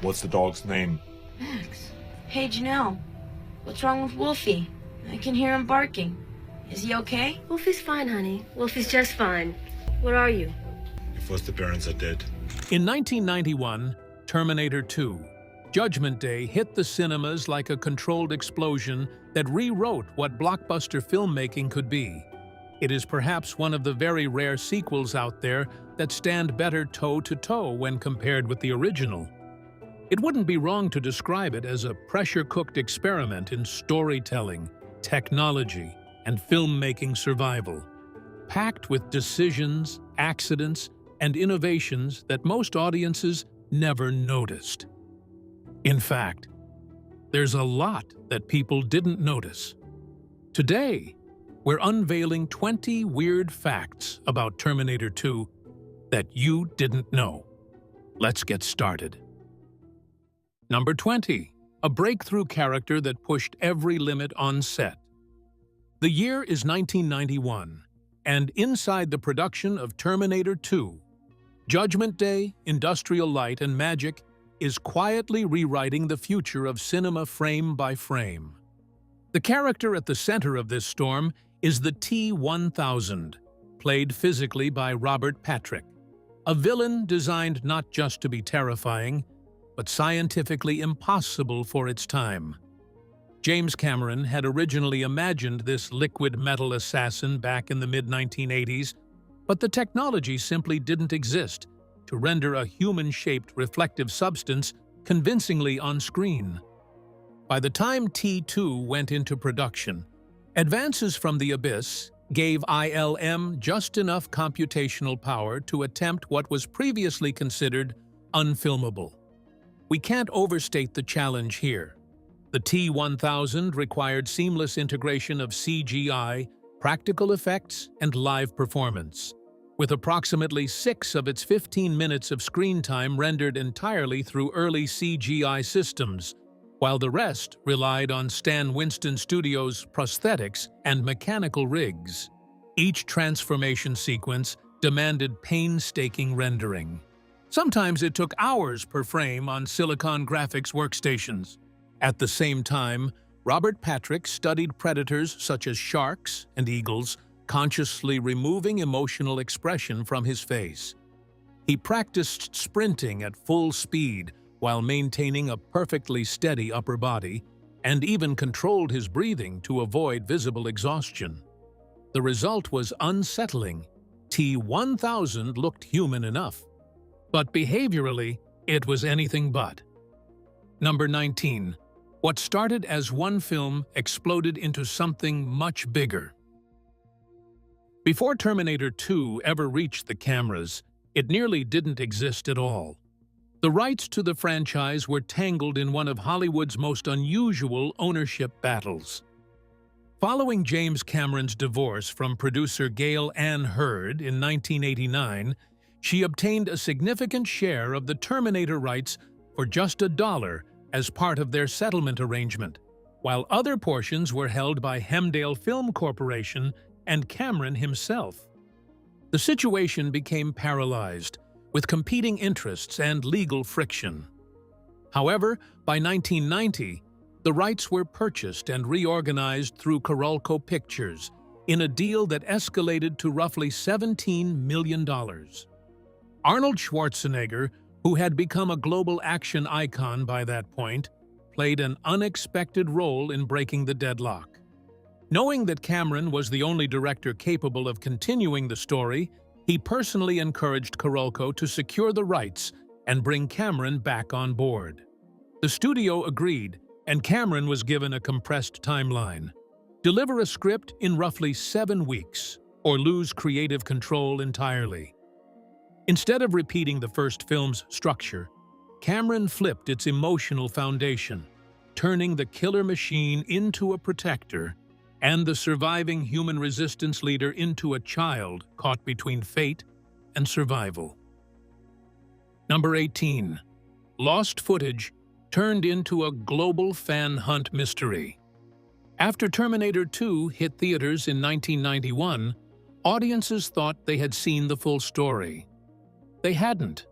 What's the dog's name? Max. Hey, Janelle. What's wrong with Wolfie? I can hear him barking. Is he okay? Wolfie's fine, honey. Wolfie's just fine. What are you? Your foster parents are dead. In 1991, Terminator 2, Judgment Day hit the cinemas like a controlled explosion that rewrote what blockbuster filmmaking could be. It is perhaps one of the very rare sequels out there that stand better toe-to-toe when compared with the original. It wouldn't be wrong to describe it as a pressure-cooked experiment in storytelling, technology, and filmmaking survival, packed with decisions, accidents, and innovations that most audiences never noticed. In fact, there's a lot that people didn't notice. Today, we're unveiling 20 weird facts about Terminator 2 that you didn't know. Let's get started. Number 20. A breakthrough character that pushed every limit on set. The year is 1991, and inside the production of Terminator 2, Judgment Day, Industrial Light, and Magic is quietly rewriting the future of cinema frame by frame. The character at the center of this storm is the T-1000, played physically by Robert Patrick, a villain designed not just to be terrifying, but scientifically impossible for its time. James Cameron had originally imagined this liquid metal assassin back in the mid-1980s, but the technology simply didn't exist to render a human-shaped reflective substance convincingly on screen. By the time T2 went into production, advances from the Abyss gave ILM just enough computational power to attempt what was previously considered unfilmable. We can't overstate the challenge here. The T-1000 required seamless integration of CGI, practical effects, and live performance, with approximately 6 of its 15 minutes of screen time rendered entirely through early CGI systems, while the rest relied on Stan Winston Studios' prosthetics and mechanical rigs. Each transformation sequence demanded painstaking rendering. Sometimes it took hours per frame on Silicon graphics workstations. At the same time, Robert Patrick studied predators such as sharks and eagles, consciously removing emotional expression from his face. He practiced sprinting at full speed while maintaining a perfectly steady upper body, and even controlled his breathing to avoid visible exhaustion. The result was unsettling. T-1000 looked human enough, but behaviorally, it was anything but. Number 19. What started as one film exploded into something much bigger. Before Terminator 2 ever reached the cameras, it nearly didn't exist at all. The rights to the franchise were tangled in one of Hollywood's most unusual ownership battles. Following James Cameron's divorce from producer Gail Ann Hurd in 1989, she obtained a significant share of the Terminator rights for just $1 as part of their settlement arrangement, while other portions were held by Hemdale Film Corporation and Cameron himself. The situation became paralyzed, with competing interests and legal friction. However, by 1990, the rights were purchased and reorganized through Carolco Pictures in a deal that escalated to roughly $17 million. Arnold Schwarzenegger, who had become a global action icon by that point, played an unexpected role in breaking the deadlock. Knowing that Cameron was the only director capable of continuing the story, he personally encouraged Carolco to secure the rights and bring Cameron back on board. The studio agreed, and Cameron was given a compressed timeline. Deliver a script in roughly 7 weeks, or lose creative control entirely. Instead of repeating the first film's structure, Cameron flipped its emotional foundation, turning the killer machine into a protector and the surviving human resistance leader into a child caught between fate and survival. Number 18. Lost footage turned into a global fan hunt mystery. After Terminator 2 hit theaters in 1991, audiences thought they had seen the full story. They hadn't.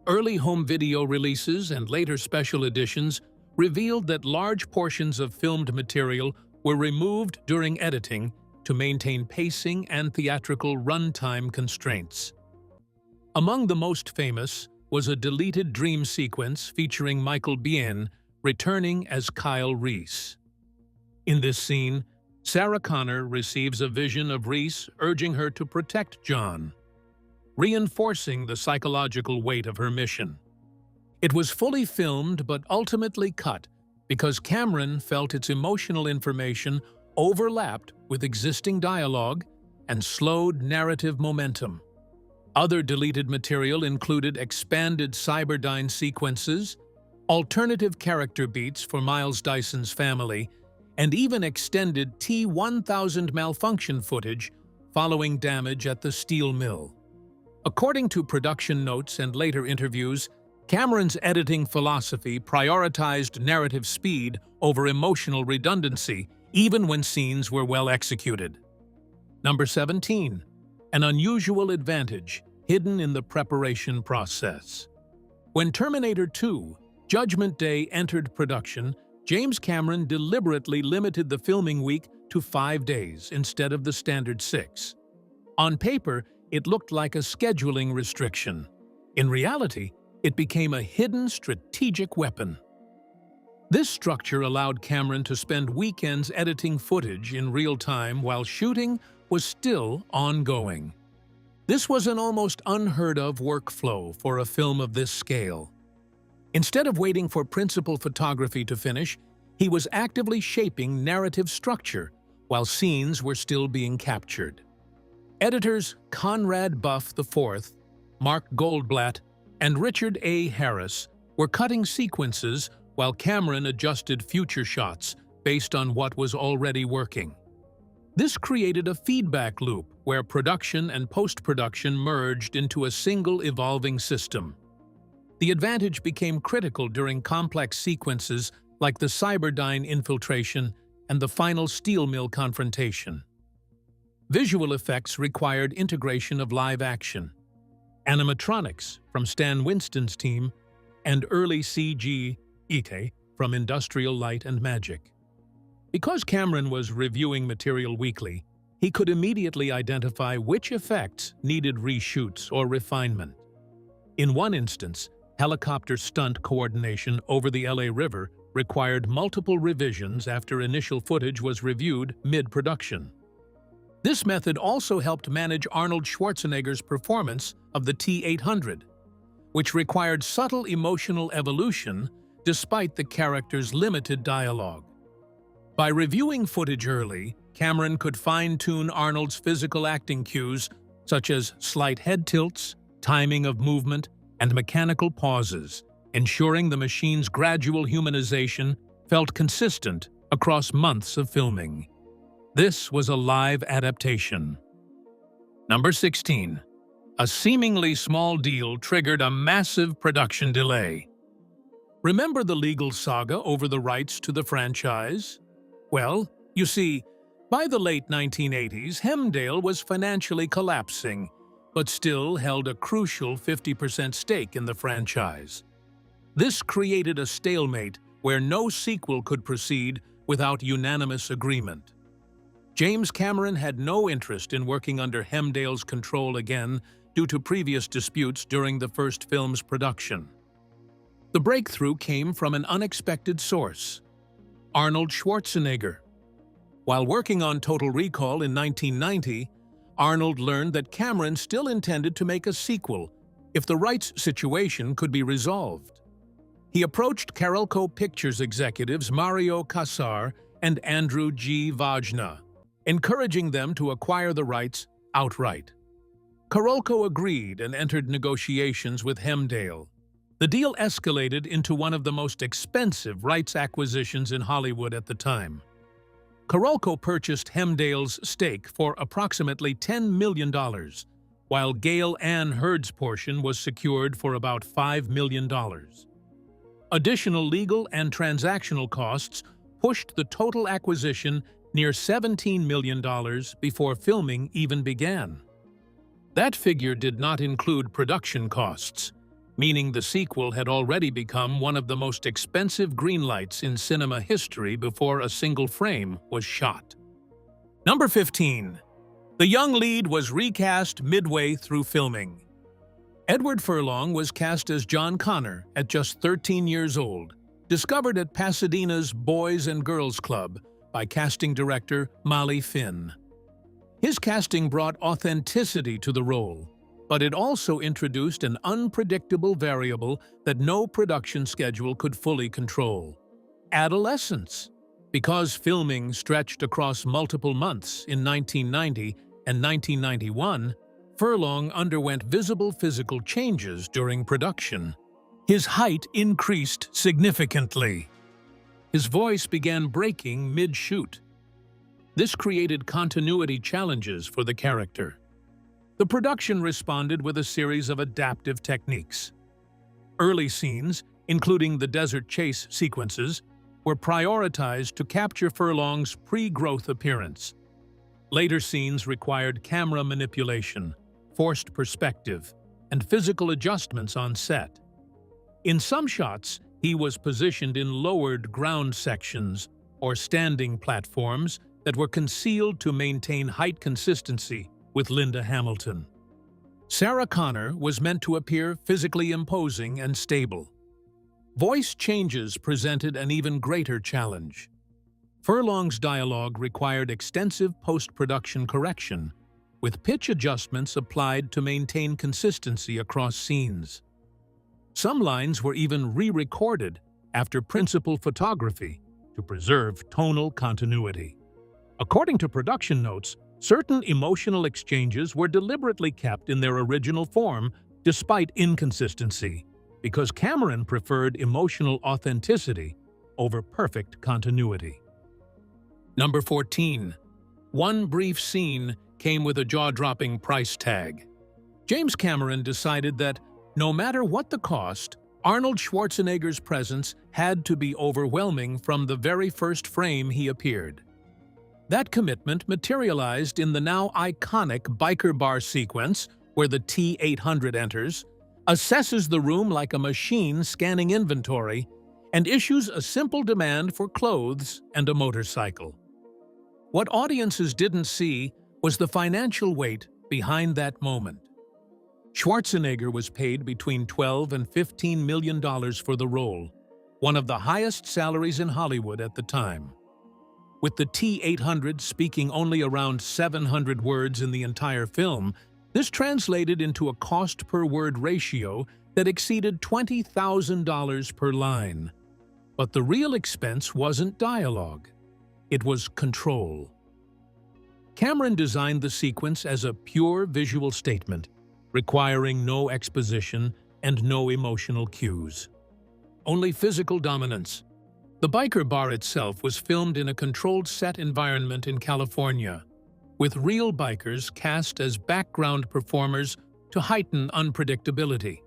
Early home video releases and later special editions revealed that large portions of filmed material were removed during editing to maintain pacing and theatrical runtime constraints. Among the most famous was a deleted dream sequence featuring Michael Biehn returning as Kyle Reese. In this scene, Sarah Connor receives a vision of Reese urging her to protect John, reinforcing the psychological weight of her mission. It was fully filmed but ultimately cut because Cameron felt its emotional information overlapped with existing dialogue and slowed narrative momentum. Other deleted material included expanded Cyberdyne sequences, alternative character beats for Miles Dyson's family, and even extended T-1000 malfunction footage following damage at the steel mill. According to production notes and later interviews, Cameron's editing philosophy prioritized narrative speed over emotional redundancy, even when scenes were well executed. Number 17. An unusual advantage hidden in the preparation process. When Terminator 2: Judgment Day entered production, James Cameron deliberately limited the filming week to 5 days instead of the standard 6. On paper, it looked like a scheduling restriction. In reality, it became a hidden strategic weapon. This structure allowed Cameron to spend weekends editing footage in real time while shooting was still ongoing. This was an almost unheard-of workflow for a film of this scale. Instead of waiting for principal photography to finish, he was actively shaping narrative structure while scenes were still being captured. Editors Conrad Buff IV, Mark Goldblatt, and Richard A. Harris were cutting sequences while Cameron adjusted future shots based on what was already working. This created a feedback loop where production and post-production merged into a single evolving system. The advantage became critical during complex sequences like the Cyberdyne infiltration and the final steel mill confrontation. Visual effects required integration of live action, animatronics from Stan Winston's team, and early CG from Industrial Light and Magic. Because Cameron was reviewing material weekly, he could immediately identify which effects needed reshoots or refinement. In one instance, helicopter stunt coordination over the LA River required multiple revisions after initial footage was reviewed mid-production. This method also helped manage Arnold Schwarzenegger's performance of the T-800, which required subtle emotional evolution despite the character's limited dialogue. By reviewing footage early, Cameron could fine-tune Arnold's physical acting cues, such as slight head tilts, timing of movement, and mechanical pauses, ensuring the machine's gradual humanization felt consistent across months of filming. This was a live adaptation. Number 16. A seemingly small deal triggered a massive production delay. Remember the legal saga over the rights to the franchise? Well, you see, by the late 1980s, Hemdale was financially collapsing, but still held a crucial 50% stake in the franchise. This created a stalemate where no sequel could proceed without unanimous agreement. James Cameron had no interest in working under Hemdale's control again due to previous disputes during the first film's production. The breakthrough came from an unexpected source: Arnold Schwarzenegger. While working on Total Recall in 1990, Arnold learned that Cameron still intended to make a sequel if the rights situation could be resolved. He approached Carolco Pictures executives Mario Kassar and Andrew G. Vajna, encouraging them to acquire the rights outright. Carolco agreed and entered negotiations with Hemdale. The deal escalated into one of the most expensive rights acquisitions in Hollywood at the time. Carolco purchased Hemdale's stake for approximately $10 million, while Gail Ann Hurd's portion was secured for about $5 million. Additional legal and transactional costs pushed the total acquisition near $17 million before filming even began. That figure did not include production costs. meaning the sequel had already become one of the most expensive greenlights in cinema history before a single frame was shot. Number 15. The young lead was recast midway through filming. Edward Furlong was cast as John Connor at just 13 years old, discovered at Pasadena's Boys and Girls Club by casting director Molly Finn. His casting brought authenticity to the role, but it also introduced an unpredictable variable that no production schedule could fully control: adolescence. Because filming stretched across multiple months in 1990 and 1991, Furlong underwent visible physical changes during production. His height increased significantly. His voice began breaking mid-shoot. This created continuity challenges for the character. The production responded with a series of adaptive techniques. Early scenes, including the desert chase sequences, were prioritized to capture Furlong's pre-growth appearance. Later scenes required camera manipulation, forced perspective, and physical adjustments on set. In some shots, he was positioned in lowered ground sections or standing platforms that were concealed to maintain height consistency with Linda Hamilton. Sarah Connor was meant to appear physically imposing and stable. Voice changes presented an even greater challenge. Furlong's dialogue required extensive post-production correction, with pitch adjustments applied to maintain consistency across scenes. Some lines were even re-recorded after principal photography to preserve tonal continuity. According to production notes, certain emotional exchanges were deliberately kept in their original form despite inconsistency, because Cameron preferred emotional authenticity over perfect continuity. Number 14. One brief scene came with a jaw-dropping price tag. James Cameron decided that, no matter what the cost, Arnold Schwarzenegger's presence had to be overwhelming from the very first frame he appeared. That commitment materialized in the now iconic biker bar sequence where the T-800 enters, assesses the room like a machine scanning inventory, and issues a simple demand for clothes and a motorcycle. What audiences didn't see was the financial weight behind that moment. Schwarzenegger was paid between $12 and $15 million for the role, one of the highest salaries in Hollywood at the time. With the T-800 speaking only around 700 words in the entire film, this translated into a cost-per-word ratio that exceeded $20,000 per line. But the real expense wasn't dialogue. It was control. Cameron designed the sequence as a pure visual statement, requiring no exposition and no emotional cues. Only physical dominance. The biker bar itself was filmed in a controlled set environment in California, with real bikers cast as background performers to heighten unpredictability.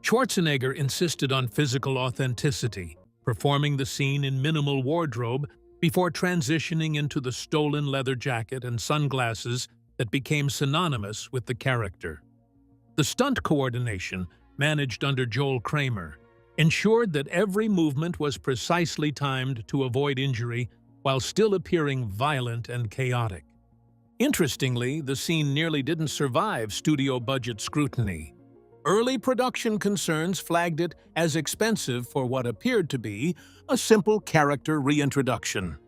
Schwarzenegger insisted on physical authenticity, performing the scene in minimal wardrobe before transitioning into the stolen leather jacket and sunglasses that became synonymous with the character. The stunt coordination, managed under Joel Kramer, ensured that every movement was precisely timed to avoid injury while still appearing violent and chaotic. Interestingly, the scene nearly didn't survive studio budget scrutiny. Early production concerns flagged it as expensive for what appeared to be a simple character reintroduction.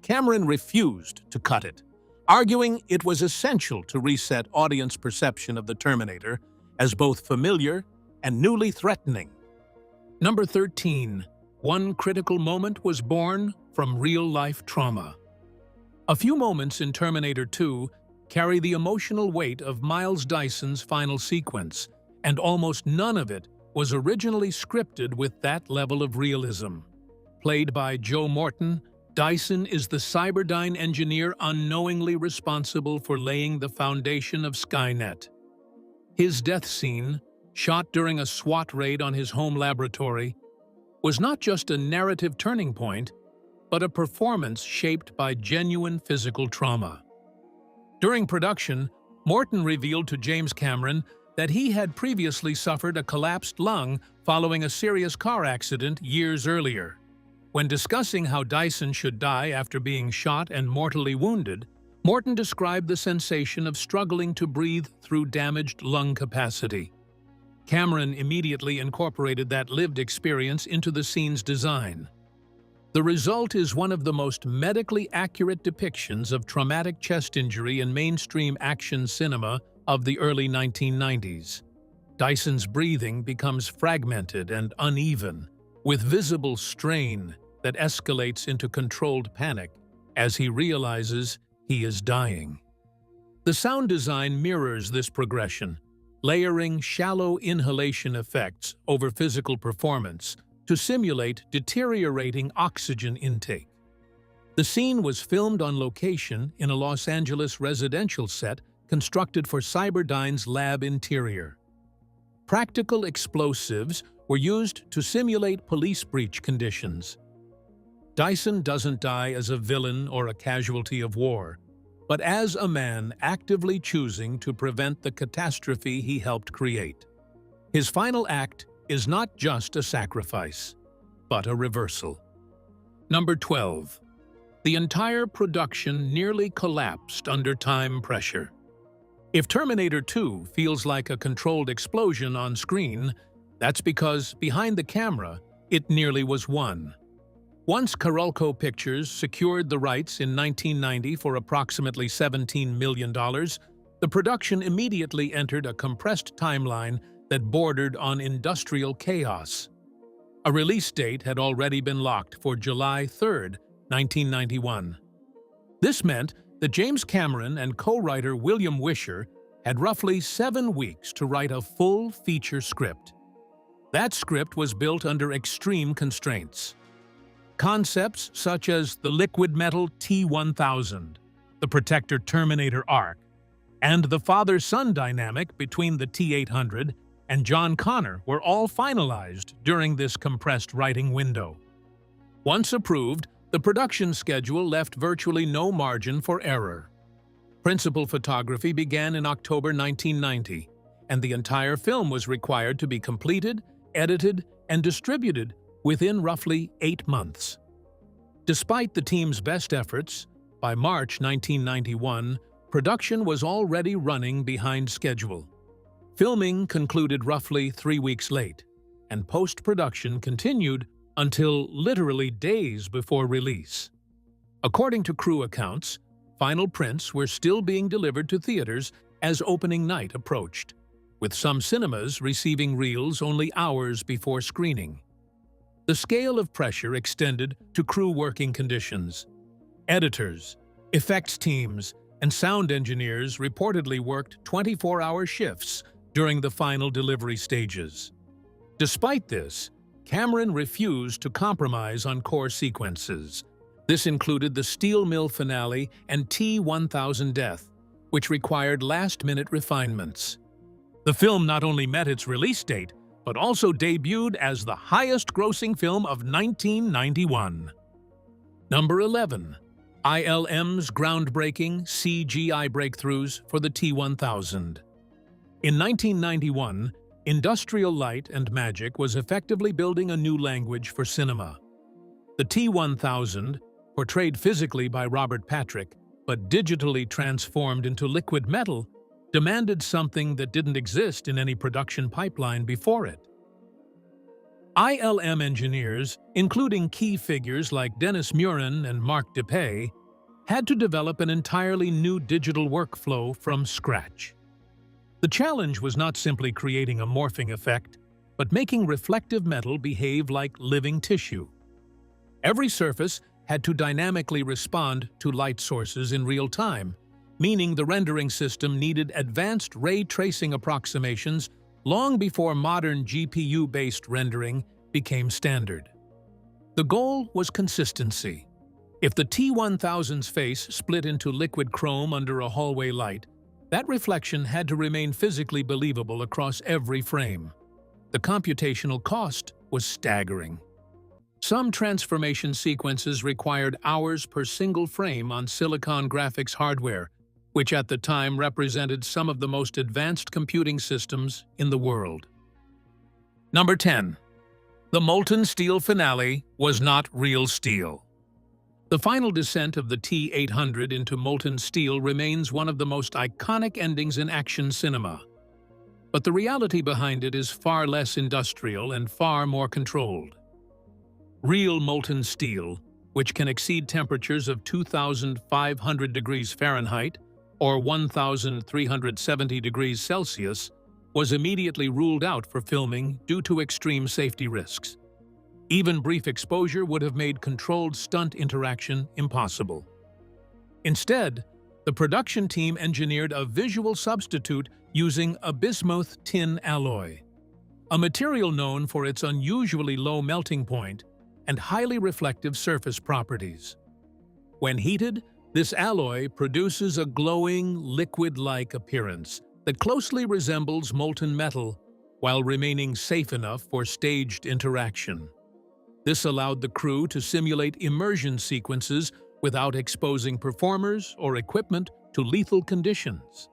Cameron refused to cut it, arguing it was essential to reset audience perception of the Terminator as both familiar and newly threatening. Number 13. One critical moment was born from real-life trauma. A few moments in Terminator 2 carry the emotional weight of Miles Dyson's final sequence, and almost none of it was originally scripted with that level of realism. Played by Joe Morton, Dyson is the Cyberdyne engineer unknowingly responsible for laying the foundation of Skynet. His death scene, shot during a SWAT raid on his home laboratory, was not just a narrative turning point, but a performance shaped by genuine physical trauma. During production, Morton revealed to James Cameron that he had previously suffered a collapsed lung following a serious car accident years earlier. When discussing how Dyson should die after being shot and mortally wounded, Morton described the sensation of struggling to breathe through damaged lung capacity. Cameron immediately incorporated that lived experience into the scene's design. The result is one of the most medically accurate depictions of traumatic chest injury in mainstream action cinema of the early 1990s. Dyson's breathing becomes fragmented and uneven, with visible strain that escalates into controlled panic as he realizes he is dying. The sound design mirrors this progression, layering shallow inhalation effects over physical performance to simulate deteriorating oxygen intake. The scene was filmed on location in a Los Angeles residential set constructed for Cyberdyne's lab interior. Practical explosives were used to simulate police breach conditions. Dyson doesn't die as a villain or a casualty of war, but as a man actively choosing to prevent the catastrophe he helped create. His final act is not just a sacrifice, but a reversal. Number 12. The entire production nearly collapsed under time pressure. If Terminator 2 feels like a controlled explosion on screen, that's because behind the camera, it nearly was one. Once Carolco Pictures secured the rights in 1990 for approximately $17 million, the production immediately entered a compressed timeline that bordered on industrial chaos. A release date had already been locked for July 3, 1991. This meant that James Cameron and co-writer William Wisher had roughly 7 weeks to write a full feature script. That script was built under extreme constraints. Concepts such as the liquid metal T-1000, the Protector Terminator arc, and the father-son dynamic between the T-800 and John Connor were all finalized during this compressed writing window. Once approved, the production schedule left virtually no margin for error. Principal photography began in October 1990, and the entire film was required to be completed, edited, and distributed within roughly 8 months. Despite the team's best efforts, by March 1991, production was already running behind schedule. Filming concluded roughly 3 weeks late, and post-production continued until literally days before release. According to crew accounts, final prints were still being delivered to theaters as opening night approached, with some cinemas receiving reels only hours before screening. The scale of pressure extended to crew working conditions. Editors, effects teams, and sound engineers reportedly worked 24-hour shifts during the final delivery stages. Despite this, Cameron refused to compromise on core sequences. This included the steel mill finale and T-1000 death, which required last-minute refinements. The film not only met its release date, but also debuted as the highest-grossing film of 1991. Number 11. ILM's groundbreaking CGI breakthroughs for the T-1000. In 1991, Industrial Light and Magic was effectively building a new language for cinema. The T-1000, portrayed physically by Robert Patrick, but digitally transformed into liquid metal, demanded something that didn't exist in any production pipeline before it. ILM engineers, including key figures like Dennis Muren and Mark DePay, had to develop an entirely new digital workflow from scratch. The challenge was not simply creating a morphing effect, but making reflective metal behave like living tissue. Every surface had to dynamically respond to light sources in real time, meaning the rendering system needed advanced ray tracing approximations long before modern GPU-based rendering became standard. The goal was consistency. If the T-1000's face split into liquid chrome under a hallway light, that reflection had to remain physically believable across every frame. The computational cost was staggering. Some transformation sequences required hours per single frame on silicon graphics hardware, which at the time represented some of the most advanced computing systems in the world. Number 10. The molten steel finale was not real steel. The final descent of the T-800 into molten steel remains one of the most iconic endings in action cinema. But the reality behind it is far less industrial and far more controlled. Real molten steel, which can exceed temperatures of 2,500 degrees Fahrenheit or 1,370 degrees Celsius, was immediately ruled out for filming due to extreme safety risks. Even brief exposure would have made controlled stunt interaction impossible. Instead, the production team engineered a visual substitute using a bismuth tin alloy, a material known for its unusually low melting point and highly reflective surface properties. When heated, this alloy produces a glowing, liquid-like appearance that closely resembles molten metal while remaining safe enough for staged interaction. This allowed the crew to simulate immersion sequences without exposing performers or equipment to lethal conditions.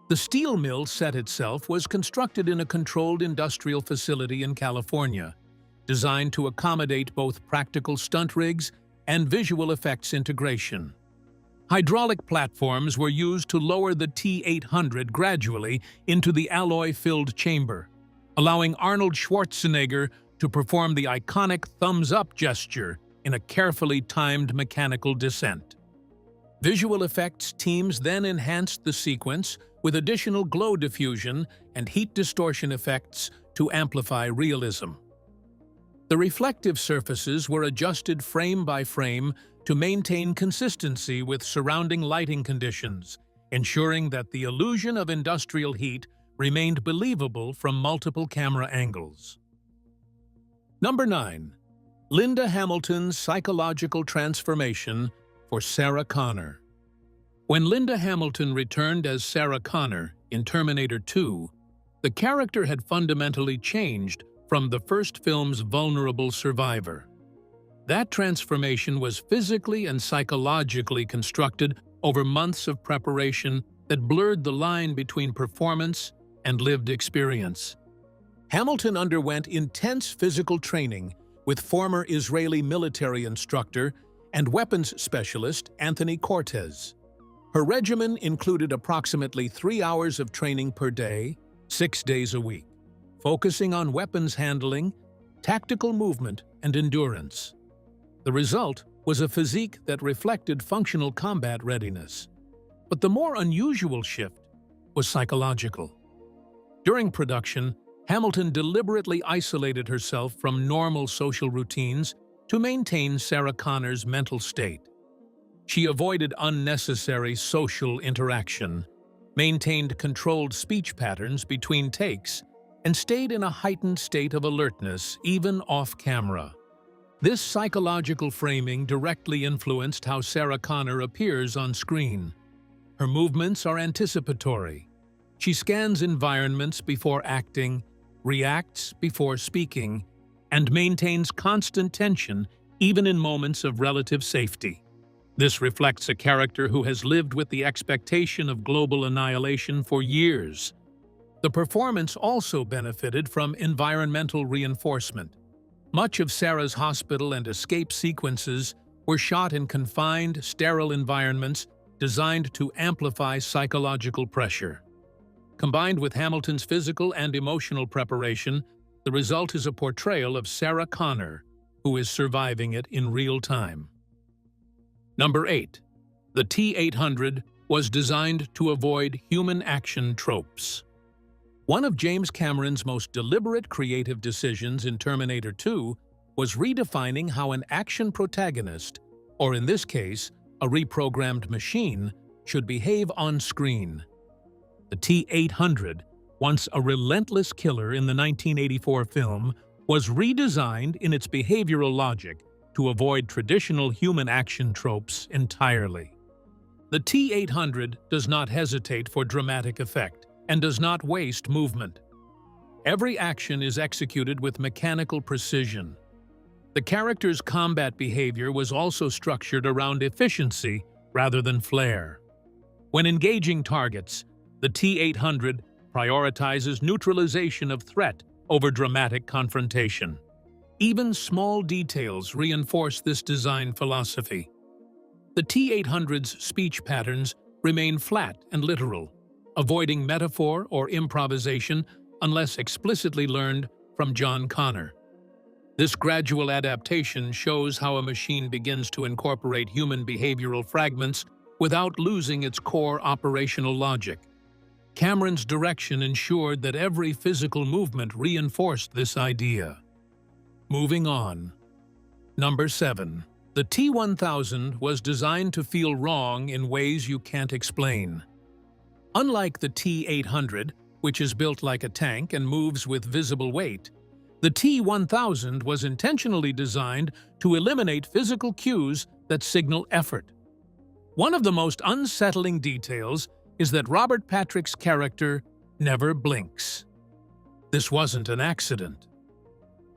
The steel mill set itself was constructed in a controlled industrial facility in California, designed to accommodate both practical stunt rigs and visual effects integration. Hydraulic platforms were used to lower the T-800 gradually into the alloy-filled chamber, allowing Arnold Schwarzenegger to perform the iconic thumbs-up gesture in a carefully timed mechanical descent. Visual effects teams then enhanced the sequence with additional glow diffusion and heat distortion effects to amplify realism. The reflective surfaces were adjusted frame by frame to maintain consistency with surrounding lighting conditions, ensuring that the illusion of industrial heat remained believable from multiple camera angles. Number 9. Linda Hamilton's psychological transformation for Sarah Connor. When Linda Hamilton returned as Sarah Connor in Terminator 2, the character had fundamentally changed from the first film's vulnerable survivor. That transformation was physically and psychologically constructed over months of preparation that blurred the line between performance and lived experience. Hamilton underwent intense physical training with former Israeli military instructor and weapons specialist Anthony Cortez. Her regimen included approximately 3 hours of training per day, 6 days a week, focusing on weapons handling, tactical movement, and endurance. The result was a physique that reflected functional combat readiness. But the more unusual shift was psychological. During production, Hamilton deliberately isolated herself from normal social routines to maintain Sarah Connor's mental state. She avoided unnecessary social interaction, maintained controlled speech patterns between takes, and stayed in a heightened state of alertness even off-camera. This psychological framing directly influenced how Sarah Connor appears on screen. Her movements are anticipatory. She scans environments before acting, reacts before speaking, and maintains constant tension even in moments of relative safety. This reflects a character who has lived with the expectation of global annihilation for years. The performance also benefited from environmental reinforcement. Much of Sarah's hospital and escape sequences were shot in confined, sterile environments designed to amplify psychological pressure. Combined with Hamilton's physical and emotional preparation, the result is a portrayal of Sarah Connor, who is surviving it in real time. Number 8. The T-800 was designed to avoid human action tropes. One of James Cameron's most deliberate creative decisions in Terminator 2 was redefining how an action protagonist, or in this case, a reprogrammed machine, should behave on screen. The T-800, once a relentless killer in the 1984 film, was redesigned in its behavioral logic to avoid traditional human action tropes entirely. The T-800 does not hesitate for dramatic effect and does not waste movement. Every action is executed with mechanical precision. The character's combat behavior was also structured around efficiency rather than flair. When engaging targets, the T-800 prioritizes neutralization of threat over dramatic confrontation. Even small details reinforce this design philosophy. The T-800's speech patterns remain flat and literal, avoiding metaphor or improvisation unless explicitly learned from John Connor. This gradual adaptation shows how a machine begins to incorporate human behavioral fragments without losing its core operational logic. Cameron's direction ensured that every physical movement reinforced this idea. Moving on. Number 7. The T-1000 was designed to feel wrong in ways you can't explain. Unlike the T-800, which is built like a tank and moves with visible weight, the T-1000 was intentionally designed to eliminate physical cues that signal effort. One of the most unsettling details is that Robert Patrick's character never blinks. This wasn't an accident.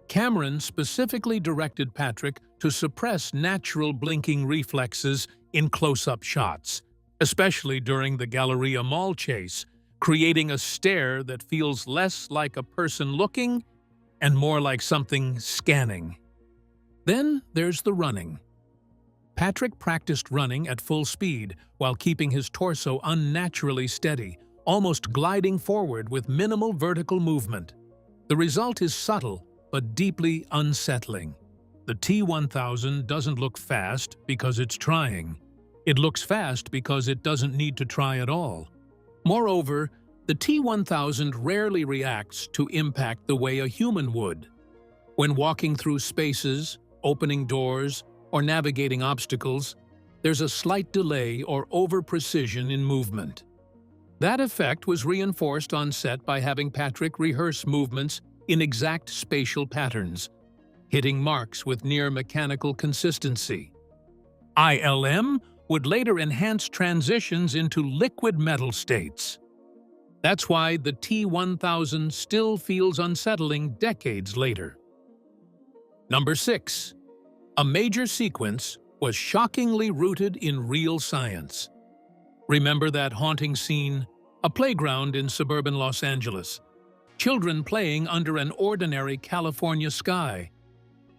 Cameron specifically directed Patrick to suppress natural blinking reflexes in close-up shots, especially during the Galleria Mall chase, creating a stare that feels less like a person looking and more like something scanning. Then there's the running. Patrick practiced running at full speed while keeping his torso unnaturally steady, almost gliding forward with minimal vertical movement. The result is subtle but deeply unsettling. The T-1000 doesn't look fast because it's trying. It looks fast because it doesn't need to try at all. Moreover, the T-1000 rarely reacts to impact the way a human would. When walking through spaces, opening doors, or navigating obstacles, there's a slight delay or over-precision in movement. That effect was reinforced on set by having Patrick rehearse movements in exact spatial patterns, hitting marks with near-mechanical consistency. ILM would later enhance transitions into liquid metal states. That's why the T-1000 still feels unsettling decades later. Number 6. A major sequence was shockingly rooted in real science. Remember that haunting scene? A playground in suburban Los Angeles. Children playing under an ordinary California sky.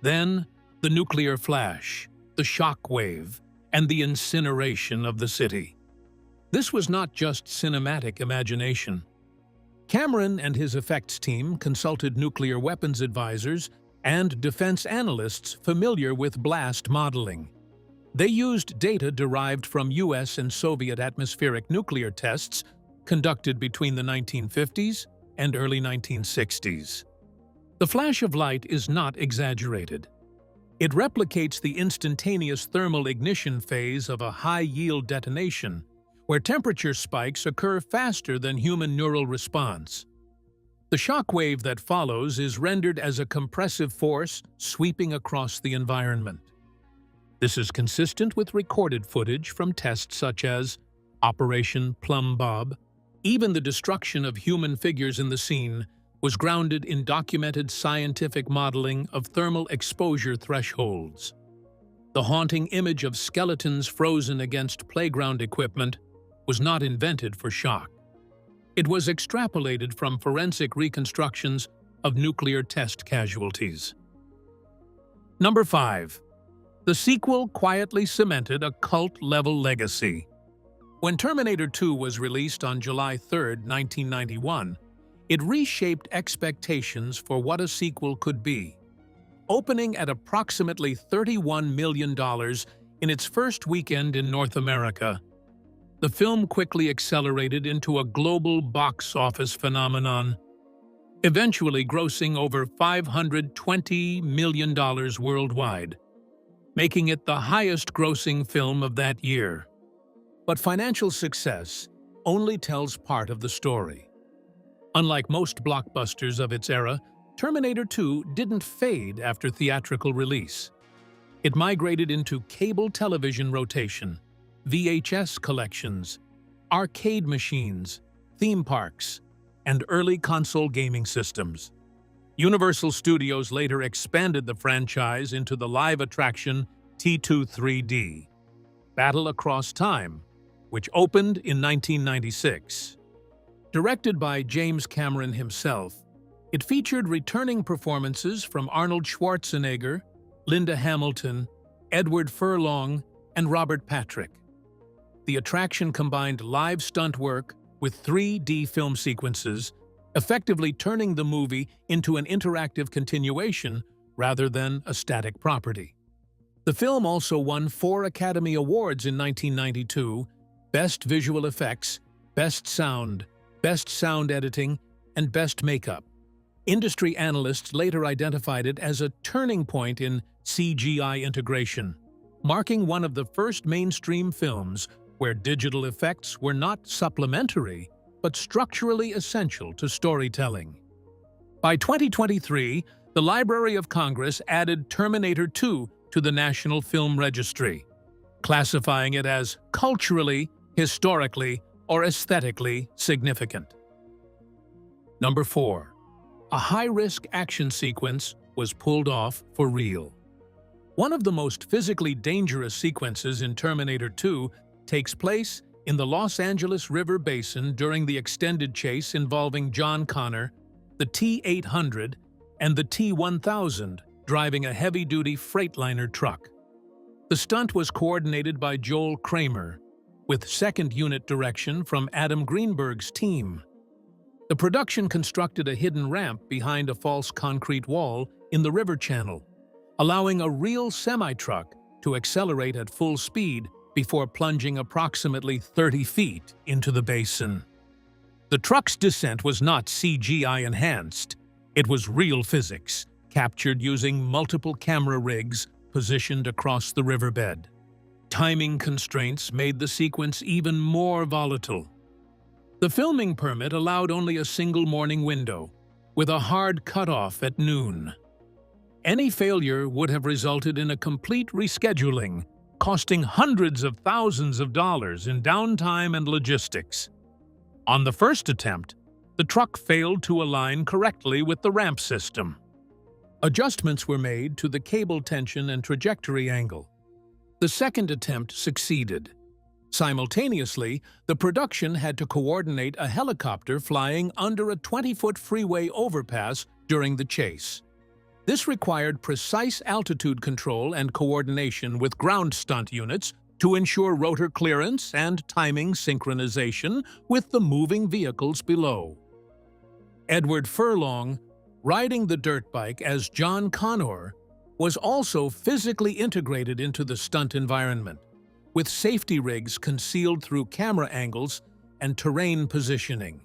Then, the nuclear flash, the shock wave, and the incineration of the city. This was not just cinematic imagination. Cameron and his effects team consulted nuclear weapons advisors and defense analysts familiar with blast modeling. They used data derived from US and Soviet atmospheric nuclear tests conducted between the 1950s and early 1960s. The flash of light is not exaggerated. It replicates the instantaneous thermal ignition phase of a high-yield detonation, where temperature spikes occur faster than human neural response. The shock wave that follows is rendered as a compressive force sweeping across the environment. This is consistent with recorded footage from tests such as Operation Plum Bob. Even the destruction of human figures in the scene was grounded in documented scientific modeling of thermal exposure thresholds. The haunting image of skeletons frozen against playground equipment was not invented for shock. It was extrapolated from forensic reconstructions of nuclear test casualties. Number 5. The sequel quietly cemented a cult-level legacy. When Terminator 2 was released on July 3, 1991, it reshaped expectations for what a sequel could be. Opening at approximately $31 million in its first weekend in North America, the film quickly accelerated into a global box office phenomenon, eventually grossing over $520 million worldwide, making it the highest-grossing film of that year. But financial success only tells part of the story. Unlike most blockbusters of its era, Terminator 2 didn't fade after theatrical release. It migrated into cable television rotation, VHS collections, arcade machines, theme parks, and early console gaming systems. Universal Studios later expanded the franchise into the live attraction T2 3D, Battle Across Time, which opened in 1996. Directed by James Cameron himself, it featured returning performances from Arnold Schwarzenegger, Linda Hamilton, Edward Furlong, and Robert Patrick. The attraction combined live stunt work with 3D film sequences, effectively turning the movie into an interactive continuation rather than a static property. The film also won 4 Academy Awards in 1992: Best Visual Effects, Best Sound, Best Sound Editing, and Best Makeup. Industry analysts later identified it as a turning point in CGI integration, marking one of the first mainstream films where digital effects were not supplementary but structurally essential to storytelling. By 2023, the Library of Congress added Terminator 2 to the National Film Registry, classifying it as culturally, historically, or aesthetically significant. Number 4. A high-risk action sequence was pulled off for real. One of the most physically dangerous sequences in Terminator 2 takes place in the Los Angeles River Basin during the extended chase involving John Connor, the T-800, and the T-1000 driving a heavy-duty Freightliner truck. The stunt was coordinated by Joel Kramer, with second unit direction from Adam Greenberg's team. The production constructed a hidden ramp behind a false concrete wall in the river channel, allowing a real semi-truck to accelerate at full speed before plunging approximately 30 feet into the basin. The truck's descent was not CGI-enhanced. It was real physics, captured using multiple camera rigs positioned across the riverbed. Timing constraints made the sequence even more volatile. The filming permit allowed only a single morning window, with a hard cutoff at noon. Any failure would have resulted in a complete rescheduling, costing hundreds of thousands of dollars in downtime and logistics. On the first attempt, the truck failed to align correctly with the ramp system. Adjustments were made to the cable tension and trajectory angle. The second attempt succeeded. Simultaneously, the production had to coordinate a helicopter flying under a 20-foot freeway overpass during the chase. This required precise altitude control and coordination with ground stunt units to ensure rotor clearance and timing synchronization with the moving vehicles below. Edward Furlong, riding the dirt bike as John Connor, was also physically integrated into the stunt environment, with safety rigs concealed through camera angles and terrain positioning.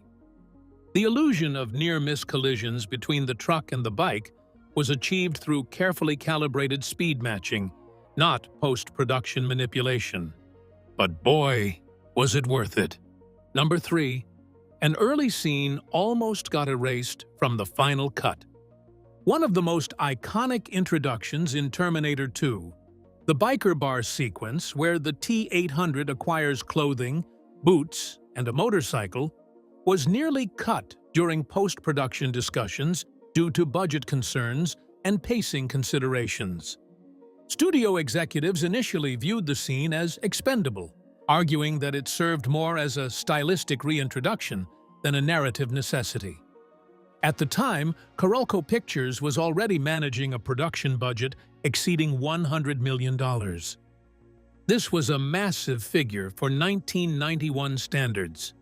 The illusion of near-miss collisions between the truck and the bike was achieved through carefully calibrated speed matching, not post-production manipulation. But boy, was it worth it. Number 3. An early scene almost got erased from the final cut. One of the most iconic introductions in Terminator 2, the biker bar sequence where the T-800 acquires clothing, boots, and a motorcycle, was nearly cut during post-production discussions due to budget concerns and pacing considerations. Studio executives initially viewed the scene as expendable, arguing that it served more as a stylistic reintroduction than a narrative necessity. At the time, Carolco Pictures was already managing a production budget exceeding $100 million. This was a massive figure for 1991 standards.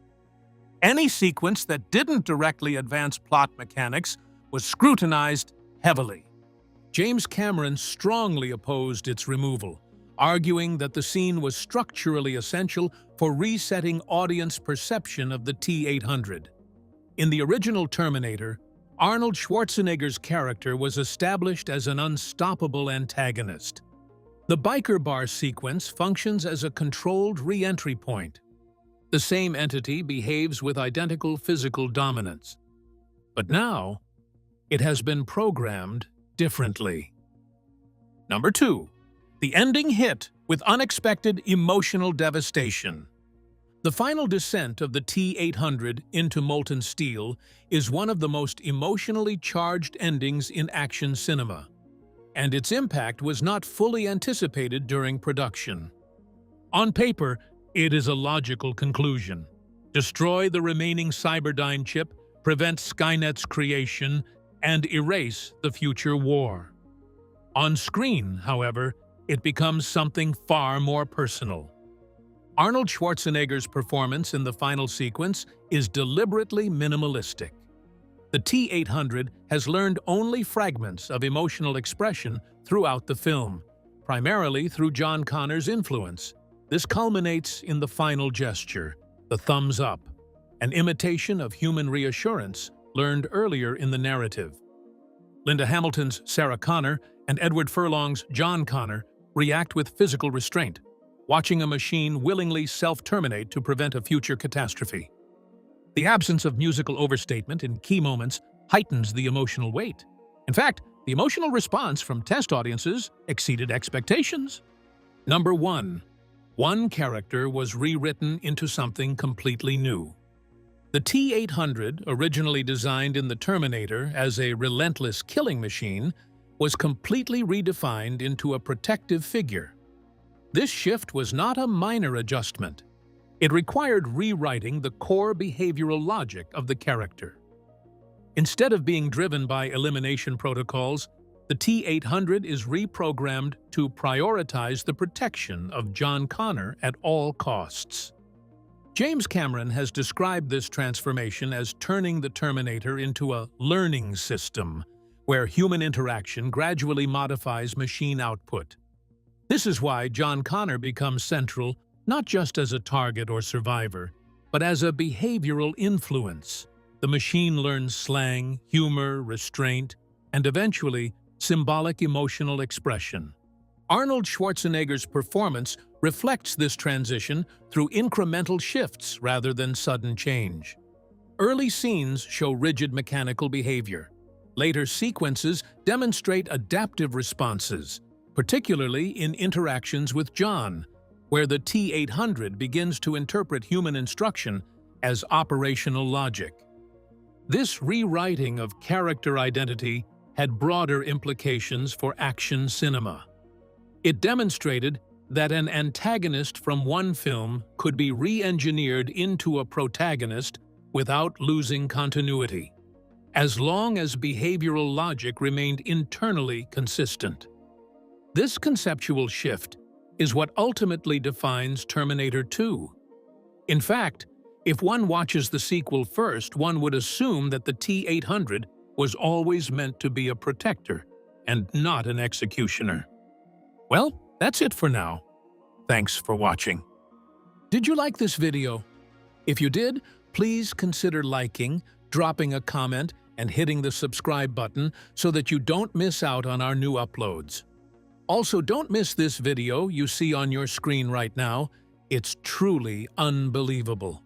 Any sequence that didn't directly advance plot mechanics was scrutinized heavily. James Cameron strongly opposed its removal, arguing that the scene was structurally essential for resetting audience perception of the T-800. In the original Terminator, Arnold Schwarzenegger's character was established as an unstoppable antagonist. The biker bar sequence functions as a controlled re-entry point. The same entity behaves with identical physical dominance. But now, it has been programmed differently. Number 2. The ending hit with unexpected emotional devastation. The final descent of the T-800 into molten steel is one of the most emotionally charged endings in action cinema, and its impact was not fully anticipated during production. On paper, It is a logical conclusion. Destroy the remaining Cyberdyne chip, prevent Skynet's creation, and erase the future war. On screen, however, it becomes something far more personal. Arnold Schwarzenegger's performance in the final sequence is deliberately minimalistic. The T-800 has learned only fragments of emotional expression throughout the film, primarily through John Connor's influence. This culminates in the final gesture, the thumbs up, an imitation of human reassurance learned earlier in the narrative. Linda Hamilton's Sarah Connor and Edward Furlong's John Connor react with physical restraint, watching a machine willingly self-terminate to prevent a future catastrophe. The absence of musical overstatement in key moments heightens the emotional weight. In fact, the emotional response from test audiences exceeded expectations. Number 1. One character was rewritten into something completely new. The T-800, originally designed in the Terminator as a relentless killing machine, was completely redefined into a protective figure. This shift was not a minor adjustment. It required rewriting the core behavioral logic of the character. Instead of being driven by elimination protocols, the T-800 is reprogrammed to prioritize the protection of John Connor at all costs. James Cameron has described this transformation as turning the Terminator into a learning system, where human interaction gradually modifies machine output. This is why John Connor becomes central not just as a target or survivor, but as a behavioral influence. The machine learns slang, humor, restraint, and eventually symbolic emotional expression. Arnold Schwarzenegger's performance reflects this transition through incremental shifts rather than sudden change. Early scenes show rigid mechanical behavior. Later sequences demonstrate adaptive responses, particularly in interactions with John, where the T-800 begins to interpret human instruction as operational logic. This rewriting of character identity had broader implications for action cinema. It demonstrated that an antagonist from one film could be re-engineered into a protagonist without losing continuity, as long as behavioral logic remained internally consistent. This conceptual shift is what ultimately defines Terminator 2. In fact, if one watches the sequel first, one would assume that the T-800 was always meant to be a protector and not an executioner. Well, that's it for now. Thanks for watching. Did you like this video? If you did, please consider liking, dropping a comment, and hitting the subscribe button so that you don't miss out on our new uploads. Also, don't miss this video you see on your screen right now. It's truly unbelievable.